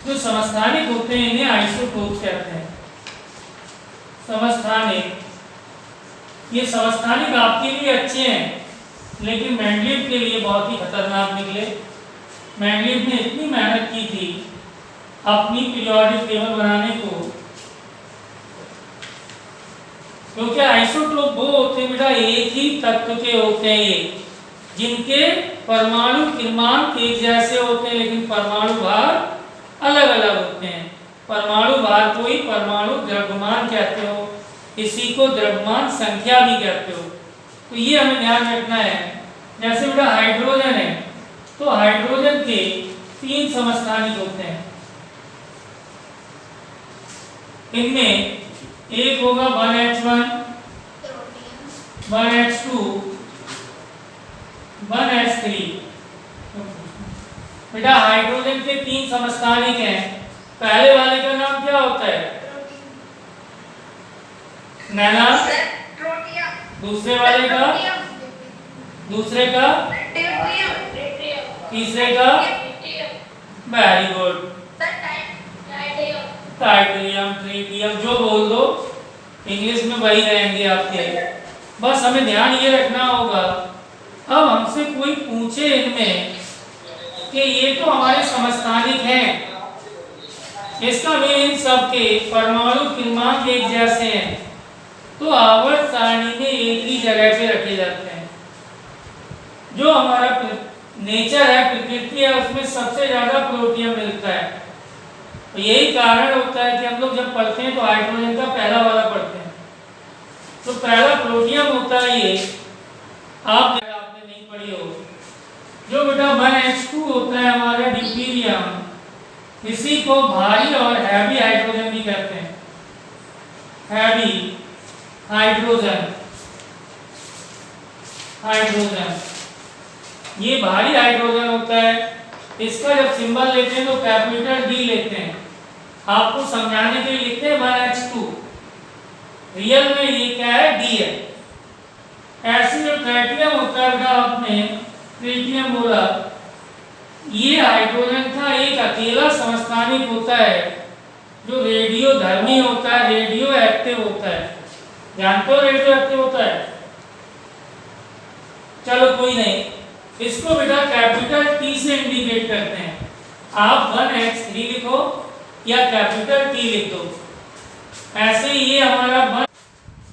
जो समस्थानिक होते हैं इन्हें आइसोटोप्स कहते हैं। समस्थानिक, ये समस्थानिक आपके लिए अच्छे हैं, लेकिन मेंडलीव के लिए बहुत ही खतरनाक निकले। मेंडलीव ने इतनी मेहनत की थी अपनी पीरियोडिक टेबल बनाने को, क्योंकि आइसोटोप वो होते हैं बेटा एक ही तत्व के होते हैं ये, जिनके परमाणु क्रमांक एक जैसे होते हैं लेकिन परमाणु भार अलग अलग होते हैं। परमाणु भार को ही परमाणु द्रव्यमान कहते हो, इसी को द्रव्यमान संख्या भी कहते हो। तो ये हमें ध्यान रखना है। जैसे बेटा हाइड्रोजन है, तो हाइड्रोजन के 3 समस्थानिक होते हैं। इनमें एक होगा 1H1, 1H2, 1H3। बेटा हाइड्रोजन के 3 समस्थानिक हैं। पहले वाले का नाम क्या होता है? नैना। दूसरे वाले का? दूसरे का? तीसरे का? वेरी गुड, टाइटेनियम, ट्रिटियम, जो बोल दो इंग्लिश में वही रहेंगे आपके। बस हमें ध्यान ये रखना होगा, अब हमसे कोई पूछे इनमें कि ये तो हमारे समस्थानिक हैं, इसका मीन इन सबके परमाणु क्रमांक एक जैसे हैं, तो आवर्त सारणी में एक ही जगह पे रखे जाते हैं। जो हमारा नेचर है, प्रकृति है, उसमें सबसे ज्यादा प्रोटियम मिलता है। तो यही कारण होता है कि हम लोग जब पढ़ते हैं तो हाइड्रोजन का पहला वाला पढ़ते हैं, तो पहला प्रोटियम होता है ये। आपने नहीं पढ़ी हो। जो बेटा 1H2 होता है हमारा ड्यूटेरियम, इसी को भारी और हैवी हाइड्रोजन भी कहते हैं। हैवी हाइड्रोजन, हाइड्रोजन ये भारी हाइड्रोजन होता है। इसका जब सिंबल लेते हैं तो कैपिटल डी लेते हैं, आपको समझाने के लिए लिखते हैं 1H2, रियल में ये क्या है? डी है। ऐसे जो ट्राइटियम होता है बेटा, आपने ट्रिटियम बोला, ये हाइड्रोजन का एक अकेला समस्थानिक होता है जो रेडियोधर्मी होता है, रेडियो एक्टिव होता है। जानते हो रेडियो एक्टिव होता है? चलो कोई नहीं, इसको बेटा कैपिटल टी से इंडिकेट करते हैं। आप 1H3 लिखो या कैपिटल टी लिख दो, ऐसे ये हमारा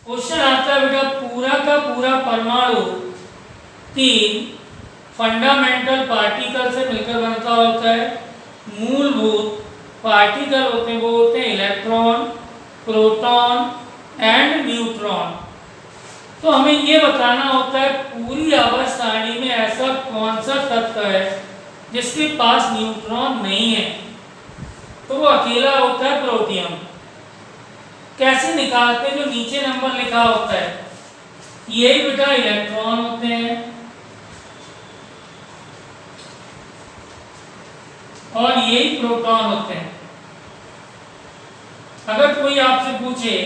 क्वेश्चन आता है बेटा। पूरा का पूरा परमाणु 3 फंडामेंटल पार्टिकल से मिलकर बनता होता है। मूलभूत पार्टिकल होते हैं, वो होते हैं इलेक्ट्रॉन, प्रोटॉन एंड न्यूट्रॉन। तो हमें ये बताना होता है पूरी आवर्त सारणी में ऐसा कौन सा तत्व है जिसके पास न्यूट्रॉन नहीं है, तो वो अकेला होता है प्रोटियम। कैसे निकालते हैं? जो नीचे नंबर लिखा होता है, यही बेटा इलेक्ट्रॉन होते हैं और यही प्रोटॉन होते हैं। अगर कोई आपसे पूछे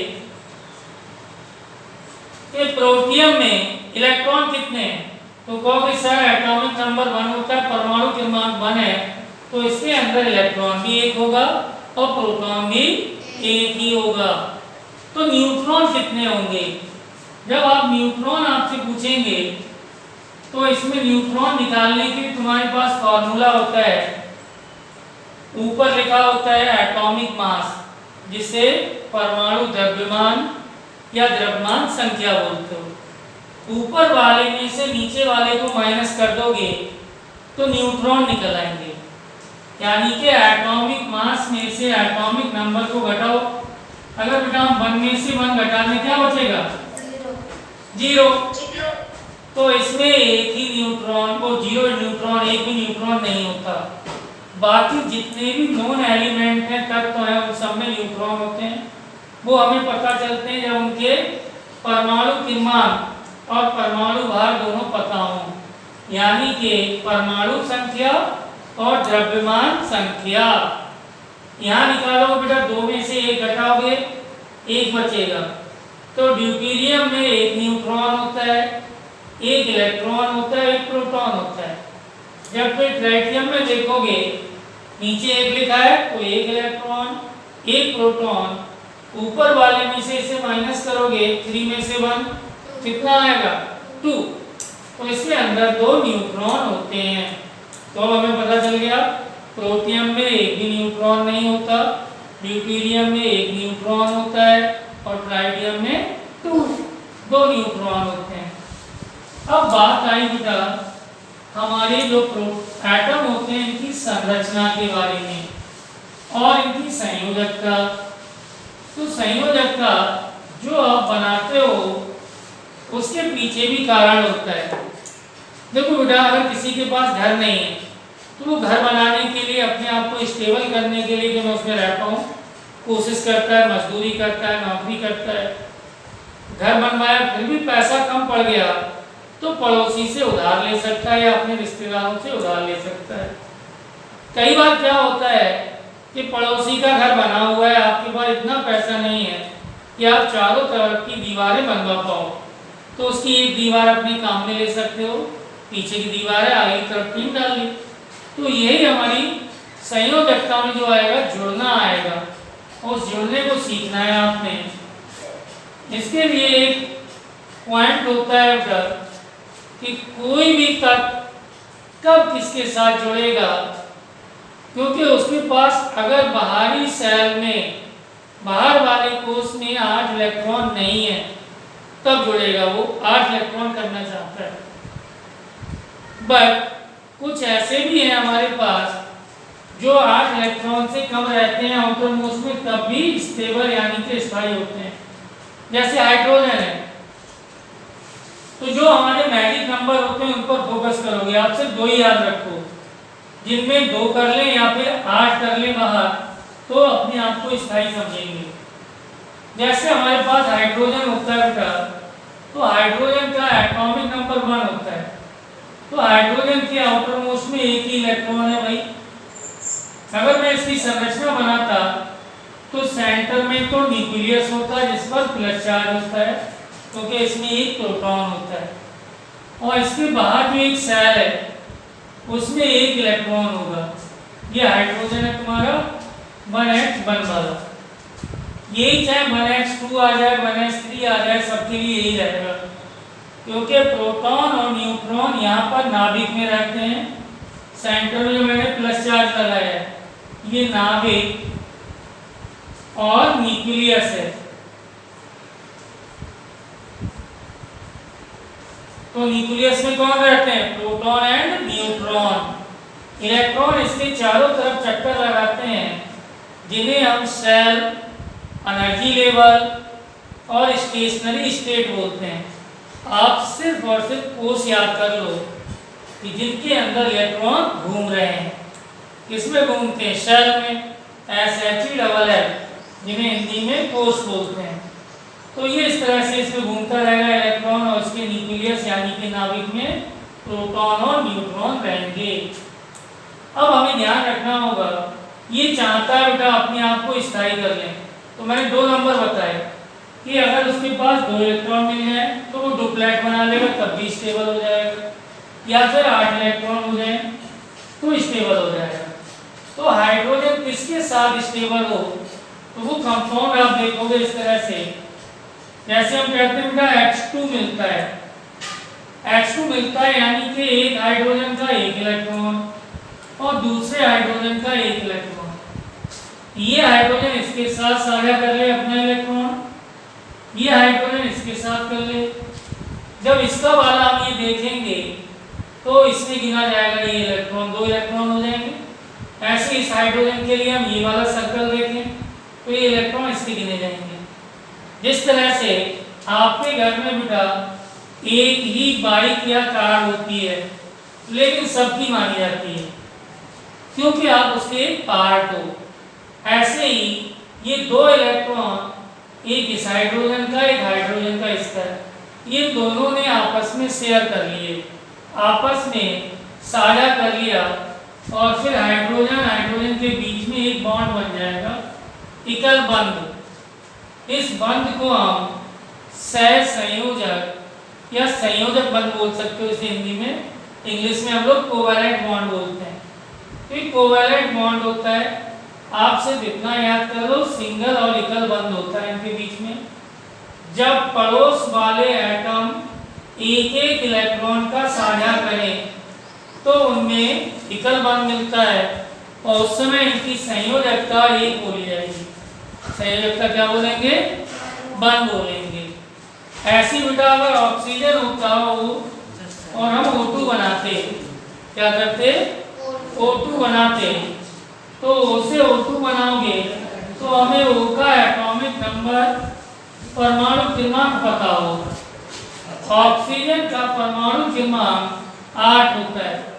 कि प्रोटियम में इलेक्ट्रॉन कितने हैं, तो कहोगे सर एटॉमिक नंबर 1 होता है, परमाणु क्रमांक 1 है, तो इसके अंदर इलेक्ट्रॉन भी 1 होगा और प्रोटॉन भी 1 ही होगा। तो न्यूट्रॉन कितने होंगे? जब आप न्यूट्रॉन आपसे पूछेंगे तो इसमें न्यूट्रॉन निकालने के लिए तुम्हारे पास फॉर्मूला होता है, ऊपर लिखा होता है एटॉमिक मास, जिसे परमाणु द्रव्यमान या द्रव्यमान संख्या बोलते हो। ऊपर वाले में से नीचे वाले को माइनस कर दोगे तो न्यूट्रॉन निकल आएंगे, यानी कि एटॉमिक मास में से एटॉमिक नंबर को घटाओ। अगर बेटा हम 1 में से 1 घटाने क्या बचेगा? 0। तो इसमें एक ही न्यूट्रॉन, वो 0 न्यूट्रॉन, एक भी न्यूट्रॉन नहीं होता। बाकी जितने भी नॉन एलिमेंट हैं, तत्व हैं, उन सब में न्यूट्रॉन होते हैं। वो हमें पता चलते हैं जब उनके परमाणु क्रमांक और परमाणु भार दोनों पता हों, यानी कि परमाणु संख्या और द्रव्यमान संख्या। यहाँ निकालो बेटा, 2 में से 1 घटाओगे 1 बचेगा। तो ड्यूटेरियम में 1 न्यूट्रॉन होता है, 1 इलेक्ट्रॉन होता है, 1 प्रोटॉन होता है। जब फिर ट्राइटियम में देखोगे नीचे एक लिखा है तो एक इलेक्ट्रॉन एक प्रोटॉन, ऊपर वाले में से इसे माइनस करोगे 3 में से 1 कितना आएगा 2, तो इसके अंदर 2 न्यूट्रॉन होते हैं। तो अब हमें पता चल गया प्रोटियम में एक भी न्यूट्रॉन नहीं होता, ड्यूटेरियम में एक न्यूट्रॉन होता है और ट्राइडियम में 2 न्यूट्रॉन होते हैं। अब बात आई बेटा हमारे जो एटम होते हैं इनकी संरचना के बारे में और इनकी संयोजकता। तो संयोजकता जो आप बनाते हो उसके पीछे भी कारण होता है। देखो बेटा अगर किसी के पास घर नहीं है तो वो घर बनाने के लिए अपने आप को स्टेबल करने के लिए कि मैं उसमें रह पाऊँ कोशिश करता है, मजदूरी करता है, नौकरी करता है, घर बनवाया फिर भी पैसा कम पड़ गया तो पड़ोसी से उधार ले सकता है या अपने रिश्तेदारों से उधार ले सकता है। कई बार क्या होता है कि पड़ोसी का घर बना हुआ है, आपके पास इतना पैसा नहीं है कि आप चारों तरफ की दीवारें बनवा पाओ, तो उसकी एक दीवार अपने काम में ले सकते हो, पीछे की दीवार है आगे की तरफ टीम डाल ली। तो यही हमारी संयोजकता में जो आएगा जुड़ना आएगा, उस जुड़ने को सीखना है आपने। इसके लिए एक पॉइंट होता है बेटा कि कोई भी तत्व कब किसके साथ जुड़ेगा, क्योंकि उसके पास अगर बाहरी सेल में बाहर वाले कोष में 8 इलेक्ट्रॉन नहीं है तब जुड़ेगा, वो 8 इलेक्ट्रॉन करना चाहता है। बट कुछ ऐसे भी हैं हमारे पास जो 8 इलेक्ट्रॉन से कम रहते हैं आउटरमोस्ट में तब भी स्टेबल यानी कि स्थायी होते हैं, जैसे हाइड्रोजन है। तो जो हमारे मैजिक नंबर होते हैं उन पर फोकस करोगे, आप सिर्फ 2 ही याद रखो, जिनमें 2 कर लें या फिर 8 कर लें बाहर तो अपने आप को स्थायी समझेंगे। जैसे हमारे पास हाइड्रोजन होता है बेटा, तो हाइड्रोजन का एटॉमिक नंबर 1 होता है, तो हाइड्रोजन के आउटर मोस्ट में एक ही इलेक्ट्रॉन है भाई। अगर मैं इसकी संरचना बनाता तो सेंटर में तो न्यूक्लियस होता है जिस पर प्लस चार्ज होता है क्योंकि इसमें एक प्रोटॉन होता है, और इसके बाहर जो एक सेल है उसमें एक इलेक्ट्रॉन होगा। ये हाइड्रोजन है तुम्हारा 1s1 वाला, यही चाहे 1s2 आ जाए 1s3 आ जाए सबके लिए यही रहेगा, क्योंकि प्रोटॉन और न्यूट्रॉन यहाँ पर नाभिक में रहते हैं। सेंटर में जो मैंने प्लस चार्ज लगाया है ये नाभिक और न्यूक्लियस है। तो न्यूक्लियस में कौन रहते हैं, प्रोटॉन एंड न्यूट्रॉन। इलेक्ट्रॉन इसके चारों तरफ चक्कर लगाते हैं जिन्हें हम सेल, एनर्जी लेवल और स्टेशनरी स्टेट बोलते हैं। आप सिर्फ और सिर्फ कोष याद कर लो कि जिनके अंदर इलेक्ट्रॉन घूम रहे हैं, किसमें घूमते हैं, सेल में, SHELL, जिन्हें हिंदी में कोष बोलते हैं। तो ये इस तरह से इसमें घूमता रहेगा इलेक्ट्रॉन और इसके न्यूक्लियस यानी कि नाभिक में प्रोटॉन और न्यूट्रॉन रहेंगे। अब हमें ध्यान रखना होगा, ये चाहता है बेटा अपने आप को स्थायी कर लें, तो मैंने 2 नंबर बताए कि अगर उसके पास 2 इलेक्ट्रॉन मिल जाए तो वो डुप्लेट बना लेगा तब भी स्टेबल हो जाएगा, या फिर 8 इलेक्ट्रॉन हो जाए तो स्टेबल हो जाएगा। तो हाइड्रोजन किसके साथ स्टेबल हो तो वो कंपाउंड आप देखोगे इस तरह से, जैसे हम कहते हैं बेटा H2 मिलता है, H2 मिलता है यानी कि एक हाइड्रोजन का 1 इलेक्ट्रॉन और दूसरे हाइड्रोजन का 1 इलेक्ट्रॉन। ये हाइड्रोजन इसके साथ साझा कर ले अपना इलेक्ट्रॉन, ये हाइड्रोजन इसके साथ कर ले। जब इसका वाला हम ये देखेंगे तो इसमें गिना जाएगा ये इलेक्ट्रॉन, 2 इलेक्ट्रॉन हो जाएंगे। ऐसे इस हाइड्रोजन के लिए हम ये वाला सर्कल देखें तो ये इलेक्ट्रॉन इसके गिने जाएंगे। जिस तरह से आपके घर में बेटा एक ही बाइक या कार होती है लेकिन सबकी मानी जाती है क्योंकि आप उसके एक पार्ट हो, ऐसे ही ये 2 इलेक्ट्रॉन, एक इस हाइड्रोजन का एक हाइड्रोजन का इसका, ये दोनों ने आपस में शेयर कर लिए, आपस में साझा कर लिया और फिर हाइड्रोजन के बीच में एक बॉन्ड बन जाएगा, इकल बंध। इस बंध को हम सहसंयोजक या संयोजक बंध बोल सकते हो इसे हिंदी में, इंग्लिश में हम लोग कोवैलेंट बॉन्ड बोलते हैं। फिर कोवैलेंट बॉन्ड होता है, आप सिर्फ इतना याद कर लो, सिंगल और एकल बंद होता है इनके बीच में। जब पड़ोस वाले एटम एक एक इलेक्ट्रॉन का साझा करें तो उनमें एकल बंद मिलता है और उस समय इनकी संयोजकता एक बोली जाएगी। संयोजकता क्या बोलेंगे? बंद बोलेंगे। ऐसी बेटा अगर ऑक्सीजन होता हो और हम O2 बनाते, क्या करते? O2 बनाते, तो O से O2 बनाओगे तो हमें O का एटॉमिक नंबर, परमाणु क्रमांक पता हो। ऑक्सीजन का परमाणु क्रमांक 8 होता है।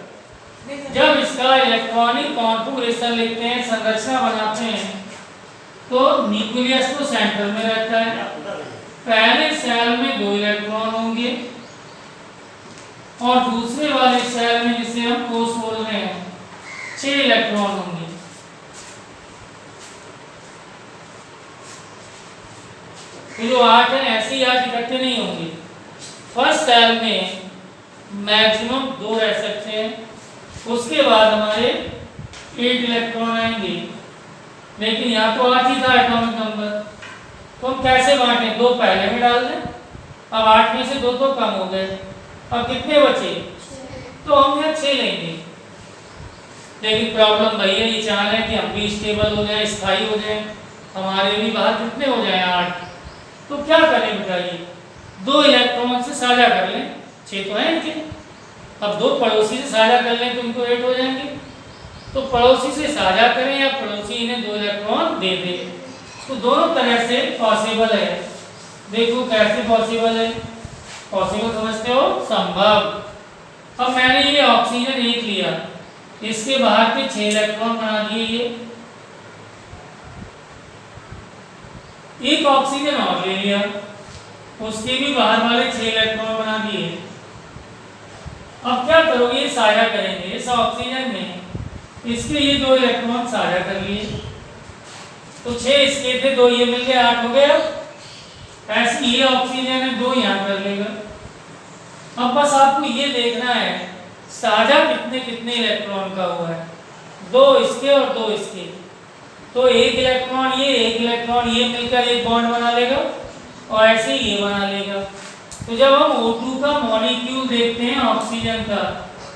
जब इसका इलेक्ट्रॉनिक कॉन्फ़िगरेशन लिखते हैं, संरचना बनाते हैं, तो न्यूक्लियस तो सेंटर में रहता है। पहले सेल में 2 इलेक्ट्रॉन होंगे और दूसरे वाले सेल में, जिसे हम कोष बोल रहे हैं, 6 इलेक्ट्रॉन होंगे। तो जो 8 है ऐसे ही 8 इकट्ठे नहीं होंगे। फर्स्ट सेल में मैक्सिमम 2 रह सकते हैं, उसके बाद हमारे 8 इलेक्ट्रॉन आएंगे, लेकिन यहाँ तो 8 ही था एटॉमिक नंबर, तो हम कैसे बांटें? 2 पहले में डाल दें, अब 8 में से 2 तो कम हो गए, अब कितने बचे? तो हम यहाँ 6 लेंगे। लेकिन प्रॉब्लम भैया ये चाह रहे हैं कि हम भी स्टेबल हो जाए, स्थायी हो जाए, हमारे भी बाहर कितने हो जाए? 8। तो क्या करें बताइए? 2 इलेक्ट्रॉन से साझा कर लें, 6 तो हैं इनके, अब 2 पड़ोसी से साझा कर लें तो इनको 8 हो जाएंगे। तो पड़ोसी से साझा करें या पड़ोसी इन्हें 2 इलेक्ट्रॉन दे दे, तो दोनों तरह से पॉसिबल है। देखो कैसे पॉसिबल है? पॉसिबल समझते हो? संभव। अब मैंने ये ऑक्सीजन 1 लिया, इसके बाहर के 6 इलेक्ट्रॉन बना दिए, ये एक ऑक्सीजन और ले लिया, उसके भी बाहर वाले 6 इलेक्ट्रॉन बना दिए। अब क्या करोगे? ये साझा करेंगे इस ऑक्सीजन में, इसके ये 2 इलेक्ट्रॉन साझा कर लिए, तो 6 इसके थे, 2 ये मिल गए, 8 हो गया। ऐसे ये ऑक्सीजन है, 2 यहाँ कर लेगा। अब बस आपको ये देखना है साझा कितने कितने इलेक्ट्रॉन का हुआ है, 2 इसके और 2 इसके, तो 1 इलेक्ट्रॉन ये, 1 इलेक्ट्रॉन ये मिलकर एक बॉन्ड बना लेगा और ऐसे ही ये बना लेगा। तो जब हम O2 का मॉलिक्यूल देखते हैं ऑक्सीजन का,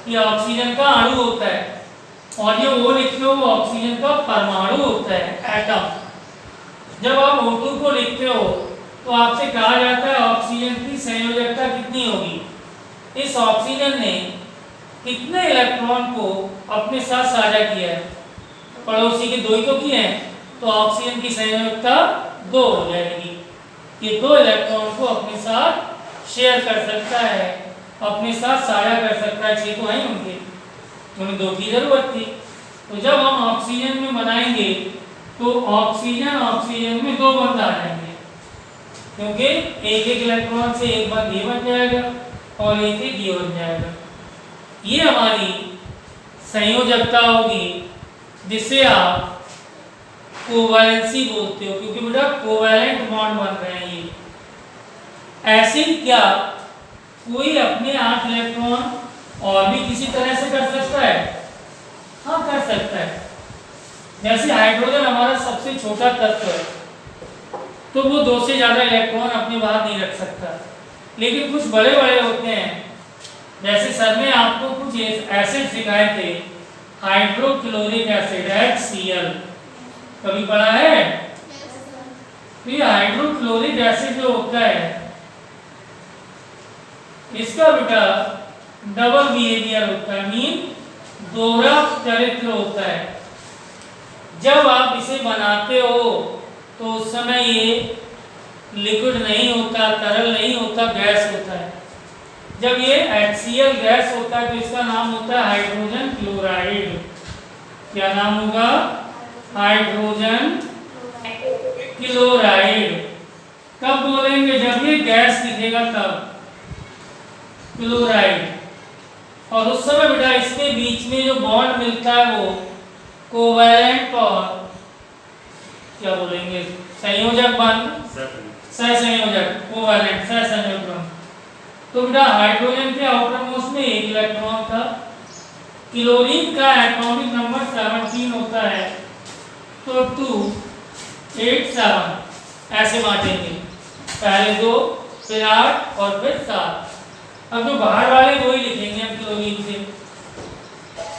ये ऑक्सीजन का अणु होता है, और ये O लिखते हो ऑक्सीजन का परमाणु होता है, एटम। जब आप O2 को लिखते हो तो आपसे कहा जाता है ऑक्सीजन की संयोजकता कितनी होगी। इस ऑक्सीजन ने कितने इलेक्ट्रॉन को अपने साथ साझा किया है? पड़ोसी के 2 ही तो किए हैं, तो ऑक्सीजन की संयोजकता 2 हो जाएगी। ये 2 इलेक्ट्रॉन को अपने साथ शेयर कर सकता है, अपने साथ साझा कर सकता है। 6 तो हैं उनके, उन्हें 2 की जरूरत थी। तो जब हम ऑक्सीजन में बनाएंगे तो ऑक्सीजन ऑक्सीजन में 2 बंद आ जाएंगे, क्योंकि एक एक इलेक्ट्रॉन से एक बंद ये बन जाएगा और एक एक ये बन जाएगा। ये हमारी संयोजकता होगी, जिसे आप कोवैलेंसी बोलते हो, क्योंकि बेटा कोवैलेंट बॉन्ड बन रहे हैं ये। ऐसे ही क्या कोई अपने 8 इलेक्ट्रॉन और भी किसी तरह से कर सकता है? हाँ, कर सकता है। जैसे हाइड्रोजन हमारा सबसे छोटा तत्व है, तो वो 2 से ज़्यादा इलेक्ट्रॉन अपने बाहर नहीं रख सकता, लेकिन कुछ बड़े बड़े होते हैं। जैसे सर ने आपको कुछ एसिड सिखाए थे, हाइड्रोक्लोरिक एसिड HCl, कभी पढ़ा है? तो ये हाइड्रोक्लोरिक एसिड जो होता है, इसका बेटा डबल बिहेवियर होता है, मीन दोहरा चरित्र होता है। जब आप इसे बनाते हो तो उस समय ये लिक्विड नहीं होता, तरल नहीं होता, गैस होता है। जब ये HCl गैस होता है तो इसका नाम होता है हाइड्रोजन क्लोराइड। क्या नाम होगा? Hydrogen chloride. कब बोलेंगे? जब ये गैस दिखेगा तब क्लोराइड। और उस समय बेटा इसके बीच में जो बॉन्ड मिलता है वो कोवैलेंट और क्या बोलेंगे, संयोजक बंध, सहसंयोजक, कोवैलेंट सहसंयोजक बंध। तो बेटा हाइड्रोजन के आउटर मोस्ट में 1 इलेक्ट्रॉन था क्लोरीन का एटॉमिक नंबर 17 होता है, तो 2 8 7 ऐसे बांटेंगे, पहले 2 फिर 8 और फिर 7। अब जो बाहर वाले दो ही लिखेंगे हम क्लोरीन के।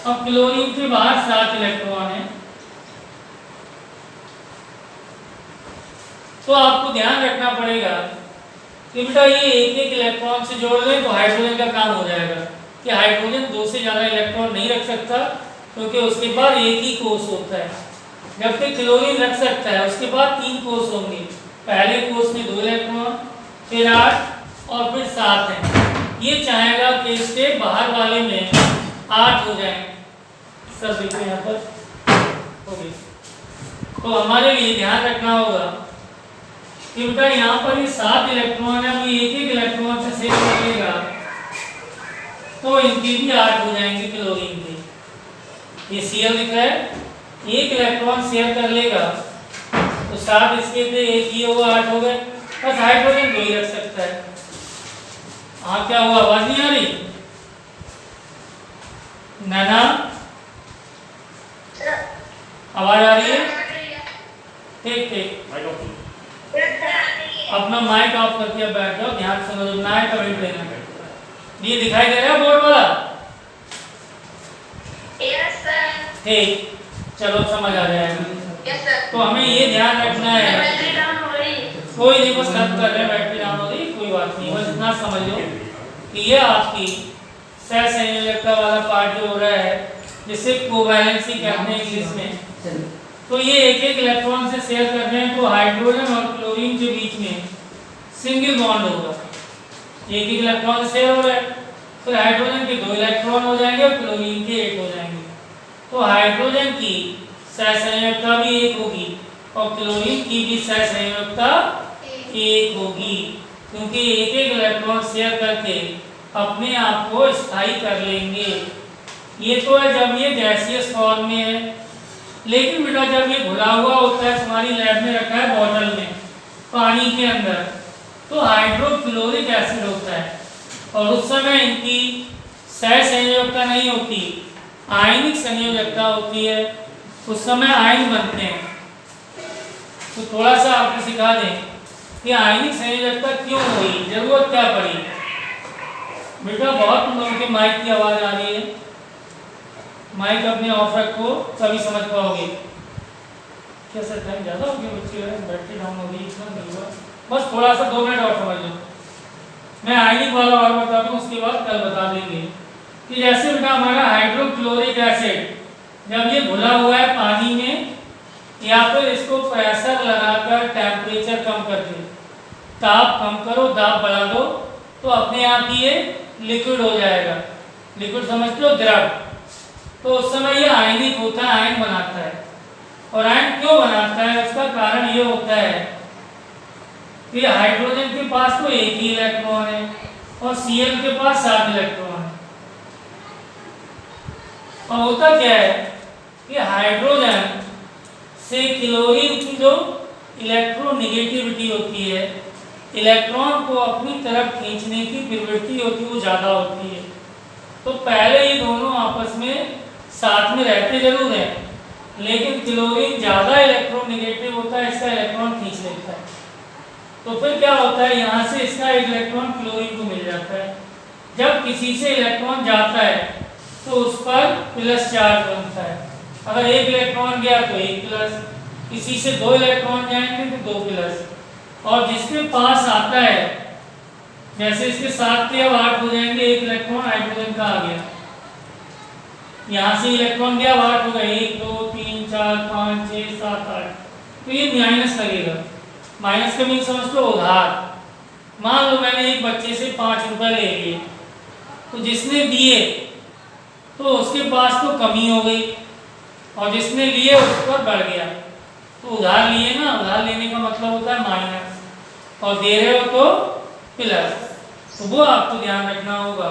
अब क्लोरीन के बाहर 7 इलेक्ट्रॉन है, तो आपको ध्यान रखना पड़ेगा कि बेटा ये एक एक इलेक्ट्रॉन से जोड़ लें तो हाइड्रोजन का काम हो जाएगा कि हाइड्रोजन 2 से ज़्यादा इलेक्ट्रॉन नहीं रख सकता, क्योंकि उसके बाद एक ही कोष होता है। जबकि क्लोरीन रख सकता है, उसके बाद 3 कोष होंगे, पहले कोष में 2 इलेक्ट्रॉन, फिर 8 और फिर 7 है। ये चाहेगा कि इसके बाहर वाले में 8 हो जाए। सब देखो यहाँ पर हो गई। तो हमारे लिए ध्यान रखना होगा कि बेटा यहाँ पर ये 7 इलेक्ट्रॉन है, अभी एक एक इलेक्ट्रॉन से शेयर कर लेगा तो इनके भी 8 हो जाएंगे क्लोरीन के। ये Cl लिखा है, एक इलेक्ट्रॉन शेयर कर लेगा तो 7 इसके थे, एक ये हुआ 8 हो गए। बस हाइड्रोजन 2 ही रख सकता है। हाँ क्या हुआ, आवाज नहीं आ रही? नैना आवाज आ रही है? ठीक ठीक, अपना माइक ऑफ करके अब बैठ जाओ, ध्यान से समझो, ना कमेंट लेना। ये दिखाई दे रहा है बोर्ड वाला? Yes sir. ठीक, चलो समझ आ जाएगा। Yes sir. तो हमें ये ध्यान रखना है, बैटरी डाउन हो रही है। कोई नहीं, बस खत्म कर रहे हैं, बैटरी डाउन हो रही, कोई बात नहीं, बस इतना समझ लो कि ये आपकी सहसंयोजकता वाला पार्ट जो हो रहा है, जिसे कोवैलेंसी कहते हैं इंग्लिश में। तो ये एक एक इलेक्ट्रॉन से शेयर कर रहे हैं, तो हाइड्रोजन और क्लोरीन के बीच में सिंगल बॉन्ड होगा। एक एक इलेक्ट्रॉन से शेयर हो रहा है, तो हाइड्रोजन के 2 इलेक्ट्रॉन हो जाएंगे और क्लोरीन के 1 हो जाएंगे। तो हाइड्रोजन की सहसंयोजकता भी 1 होगी और क्लोरीन की भी सहसंयोजकता 1 होगी, क्योंकि एक एक इलेक्ट्रॉन शेयर करके अपने आप को स्थायी कर लेंगे। ये तो है जब ये गैसियस फॉर्म में है, लेकिन बेटा जब ये घुला हुआ होता है, तुम्हारी लैब में रखा है बॉटल में पानी के अंदर, तो हाइड्रोक्लोरिक एसिड होता है और उस समय इनकी सहसंयोजकता नहीं होती, आयनिक संयोजकता होती है। उस समय आयन बनते हैं। तो थोड़ा सा आपको सिखा दें कि आयनिक संयोजकता क्यों हुई, जरूरत क्या पड़ी। बेटा बहुत तुम लोगों के माइक की आवाज़ आ रही है, माइक अपने ऑफ रखो तभी समझ पाओगे। क्या सर टाइम ज़्यादा हो गया बच्चे, बैटरी डाउन हो गई, इतना नहीं हुआ, बस थोड़ा सा 2 मिनट और समझ लो। मैं आयनिक वाला और बता दूँ, उसके बाद कल बता देंगे कि जैसे बेटा हमारा हाइड्रोक्लोरिक एसिड जब ये घुला हुआ है पानी में, या फिर इसको प्रेशर लगाकर टेम्परेचर कम कर दे, ताप कम करो, दाब बढ़ा दो, तो अपने आप ही ये लिक्विड हो जाएगा। लिक्विड समझते हो, द्रव। तो उस समय ये आयनिक होता है, आयन बनाता है। और आयन क्यों बनाता है, उसका कारण ये होता है कि हाइड्रोजन के पास तो एक ही इलेक्ट्रॉन है और Cl के पास 7 इलेक्ट्रॉन है। और होता क्या है कि हाइड्रोजन से क्लोरीन की जो इलेक्ट्रोनेगेटिविटी होती है, इलेक्ट्रॉन को अपनी तरफ खींचने की प्रवृत्ति होती है, वो ज़्यादा होती है। तो पहले ये दोनों आपस में साथ में रहते जरूर हैं, लेकिन क्लोरीन ज़्यादा इलेक्ट्रोनेगेटिव होता है, इसका इलेक्ट्रॉन खींच लेता है। तो फिर क्या होता है, यहाँ से इसका एक इलेक्ट्रॉन क्लोरीन को मिल जाता है। जब किसी से इलेक्ट्रॉन जाता है तो उस पर प्लस चार्ज बनता है। अगर एक इलेक्ट्रॉन गया तो 1 प्लस, किसी से 2 इलेक्ट्रॉन जाएंगे तो 2 प्लस, और जिसके पास आता है, जैसे इसके 7 थे अब 8 हो जाएंगे, एक इलेक्ट्रॉन हाइड्रोजन का आ गया, यहाँ से इलेक्ट्रॉन गया 8 हो गए, 1 2 3 4 5 6 7 8, तो ये माइनस लगेगा। माइनस का मीन समझ लो उधार। मान लो मैंने एक बच्चे से 5 रुपए ले लिए, तो जिसने दिए तो उसके पास तो कमी हो गई और जिसने लिए उस पर बढ़ गया। तो उधार लिए ना, उधार लेने का मतलब होता है माइनस, और दे रहे हो तो प्लस, तो वो आपको ध्यान रखना होगा।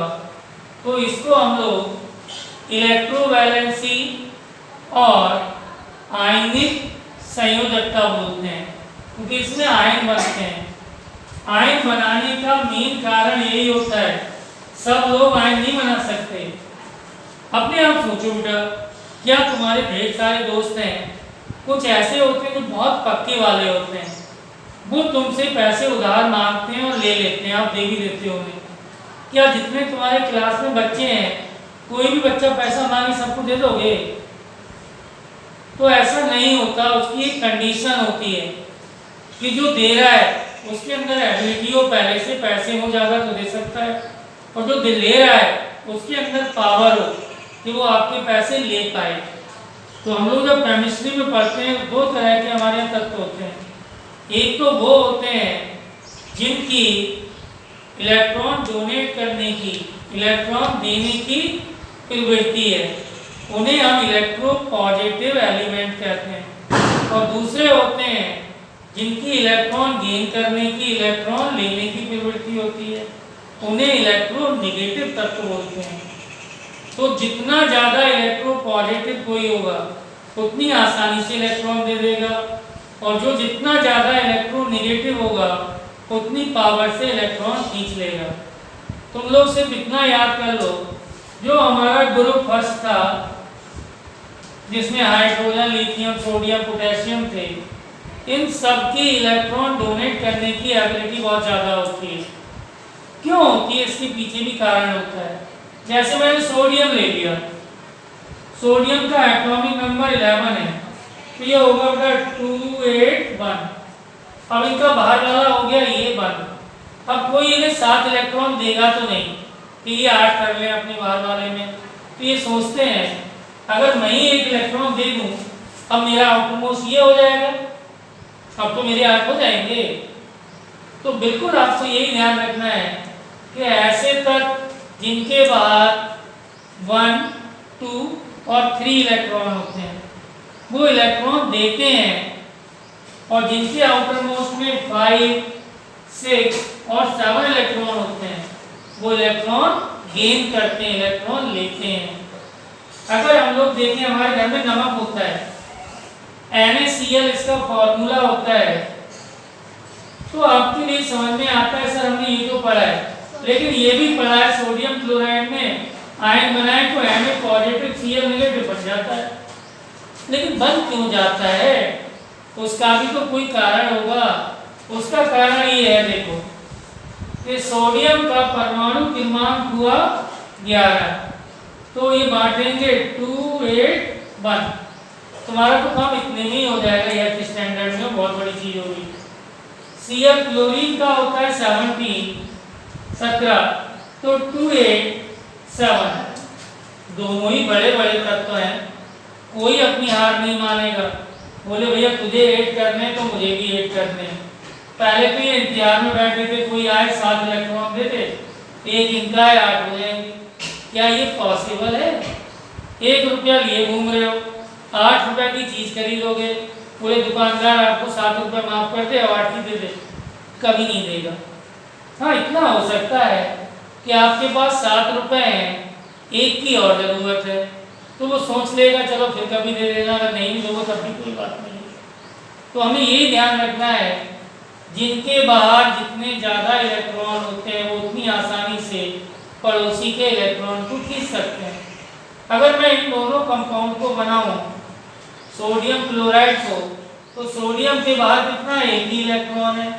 तो इसको हम लोग इलेक्ट्रोवैलेंसी और आयनिक संयोजकता बोलते हैं, क्योंकि इसमें आयन बनते हैं। आयन बनाने का मेन कारण यही होता है, सब लोग आयन नहीं बना सकते। अपने आप सोचो बेटा, क्या तुम्हारे ढेर सारे दोस्त हैं, कुछ ऐसे होते हैं जो बहुत पक्के वाले होते हैं, वो तुमसे पैसे उधार मांगते हैं और ले लेते हैं, आप दे भी देते हो उन्हें। क्या जितने तुम्हारे क्लास में बच्चे हैं, कोई भी बच्चा पैसा मांगे सबको दे दोगे? तो ऐसा नहीं होता, उसकी एक कंडीशन होती है कि जो दे रहा है उसके अंदर एबिलिटी हो, पहले से पैसे हो ज़्यादा तो दे सकता है, और जो ले रहा है उसके अंदर पावर हो कि वो आपके पैसे ले पाए। तो हम लोग जब केमिस्ट्री में पढ़ते हैं, दो तरह के हमारे यहाँ तत्व होते हैं। एक तो वो होते हैं जिनकी इलेक्ट्रॉन डोनेट करने की, इलेक्ट्रॉन देने की प्रवृत्ति है, उन्हें हम इलेक्ट्रोपॉजिटिव एलिमेंट कहते हैं। और दूसरे होते हैं जिनकी इलेक्ट्रॉन गेन करने की, इलेक्ट्रॉन लेने की प्रवृत्ति होती है, उन्हें इलेक्ट्रोनेगेटिव तत्व बोलते हैं। तो जितना ज़्यादा इलेक्ट्रोपॉजिटिव कोई होगा उतनी आसानी से इलेक्ट्रॉन दे देगा, और जो जितना ज़्यादा इलेक्ट्रोनेगेटिव होगा उतनी पावर से इलेक्ट्रॉन खींच लेगा। तुम लोग सिर्फ इतना याद कर लो, जो हमारा ग्रुप फर्स्ट था जिसमें हाइड्रोजन, लिथियम, सोडियम, पोटेशियम थे, इन सब की इलेक्ट्रॉन डोनेट करने की एबिलिटी बहुत ज़्यादा होती है। क्यों होती है? इसके पीछे भी कारण होता है। जैसे मैंने सोडियम ले लिया, सोडियम का एटॉमिक नंबर 11 है, तो ये होगा बेटा 281। अब इनका बाहर वाला हो गया ये 1। अब कोई इन्हें 7 इलेक्ट्रॉन देगा तो नहीं कि ये 8 कर लें अपने बाहर वाले में। तो ये सोचते हैं अगर मैं ही 1 इलेक्ट्रॉन दे दूं, अब मेरा आउटरमोस्ट ये हो जाएगा, अब तो मेरे 8 हो जाएंगे। तो बिल्कुल आपको यही ध्यान रखना है कि ऐसे तक जिनके बाहर 1, 2 और 3 इलेक्ट्रॉन होते हैं वो इलेक्ट्रॉन देते हैं, और जिनके आउटर मोस्ट में 5, 6 और 7 इलेक्ट्रॉन होते हैं वो इलेक्ट्रॉन गेन करते हैं, इलेक्ट्रॉन लेते हैं। अगर हम लोग देखें, हमारे घर में नमक होता है, NaCl इसका फॉर्मूला होता है, तो आपके लिए समझ में आता है सर हमने ये तो पढ़ा है, लेकिन ये भी पढ़ा है सोडियम क्लोराइड में आयन बनाए तो Na पॉजिटिव Cl नेगेटिव बन जाता है। लेकिन बन क्यों जाता है? उसका भी तो कोई कारण होगा। उसका कारण ये है, देखो कि सोडियम का परमाणु क्रमांक हुआ 11, तो ये बांटेंगे 2, 8, 1। तुम्हारा तो काम इतने में ही हो जाएगा, यह स्टैंडर्ड में बहुत बड़ी चीज होगी। Cl क्लोरीन का होता है 17, तो 2, 8, 7 दोनों ही बड़े बड़े तत्व हैं, कोई अपनी हार नहीं मानेगा। बोले भैया तुझे 8 करने तो मुझे भी 8 करने। पहले तो ये इंतजार में बैठे थे, कोई आए 7 इलेक्ट्रॉन देते, एक इनका है 8 हो जाएंगे। क्या ये पॉसिबल है? 1 रुपया लिए घूम रहे हो, 8 रुपये की चीज़ खरीदोगे, पूरे दुकानदार आपको 7 रुपये माफ़ कर दे और 8 ही दे दे, कभी नहीं देगा। हाँ, इतना हो सकता है कि आपके पास 7 रुपये हैं, एक की और ज़रूरत है, तो वो सोच लेगा चलो फिर कभी दे देना, अगर नहीं भी दोगे तब भी कोई बात नहीं। तो हमें ये ध्यान रखना है, जिनके बाहर जितने ज़्यादा इलेक्ट्रॉन होते हैं वो उतनी आसानी से पड़ोसी के इलेक्ट्रॉन को खींच सकते हैं। अगर मैं इन दोनों कंपाउंड को बनाऊं, सोडियम क्लोराइड को, तो सोडियम के बाहर कितना है? 1 ही इलेक्ट्रॉन है,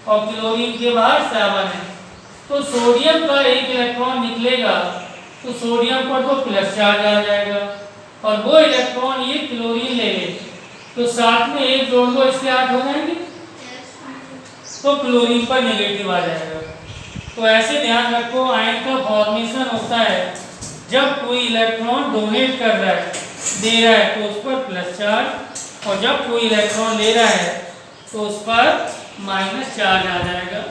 और क्लोरीन के बाहर 7 है। तो सोडियम का 1 इलेक्ट्रॉन निकलेगा तो सोडियम पर तो प्लस चार्ज आ जाएगा, और वो इलेक्ट्रॉन ये क्लोरीन ले ले तो साथ में 1 जोड़ दो, इसके 8 हो जाएंगे, तो क्लोरीन पर नेगेटिव आ जाएगा। तो ऐसे ध्यान रखो, आयन का फॉर्मेशन होता है जब कोई इलेक्ट्रॉन डोनेट कर रहा है, दे रहा है तो उस पर प्लस चार्ज, और जब कोई इलेक्ट्रॉन ले रहा है तो उस पर माइनस चार्ज आ जाएगा।